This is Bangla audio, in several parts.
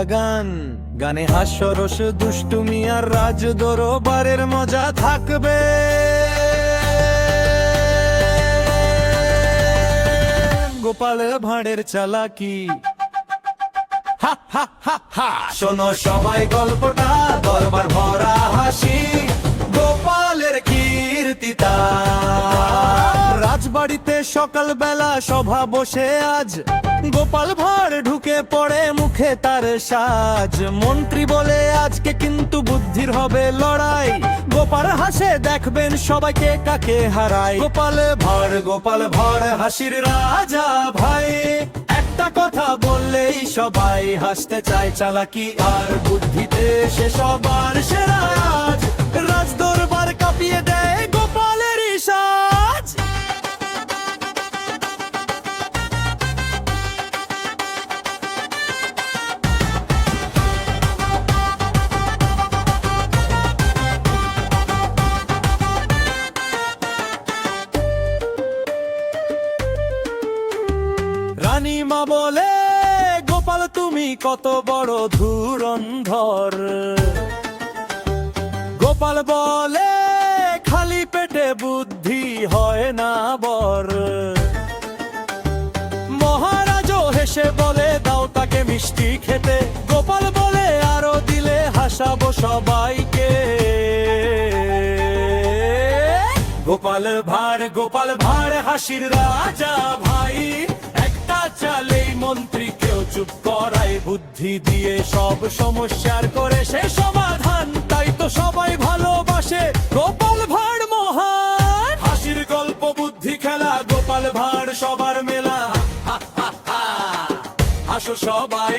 বাংলা গান। গানে হাস্যরস দুষ্টুমি আর রাজ দরবারের মজা থাকবে। গোপাল ভাঁড়ের চালাকি, হা হা হা হা। শোনো সবাই গল্পটা, দরবার ভরা হাসি, গোপালের কীর্তিতা। রাজবাড়িতে সকালবেলা সভা বসে আজ, গোপাল ভাঁড় ঢুকে পড়ে মুখে তার সাজ। মন্ত্রী বলে আজকে কিন্তু বুদ্ধির হবে লড়াই, গোপাল হাসে দেখবেন সবাইকে কাকে হারায়। গোপাল ভাঁড় হাসির রাজা ভাই, একটা কথা বললেই সবাই হাসতে চায়। চালাকি আর বুদ্ধিতে সে সবার সেরা আজ, রাজ দরবার কাঁপিয়ে দেয় গোপালের সাজ। রানীমা বলে, গোপাল তুমি কত বড় ধুরন্ধর। গোপাল বলে, খালি পেটে বুদ্ধি হয় না বর। মহারাজও হেসে বলে, দাও তাকে মিষ্টি খেতে। গোপাল বলে, আরো দিলে হাসাবো সবাইকে। গোপাল ভাঁড় হাসির রাজা ভাই, একটা চালেই মন্ত্রীকেও চুপ করায়। বুদ্ধি দিয়ে সব সমস্যার করে সে সমাধান, তাই তো সবাই ভালোবাসে গোপাল ভাঁড় মহান। হাসির গল্প বুদ্ধি খেলা, গোপাল ভাঁড় সবার মেলা। হাসো সবাই,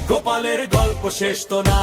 গোপালের গল্প শেষ তো না।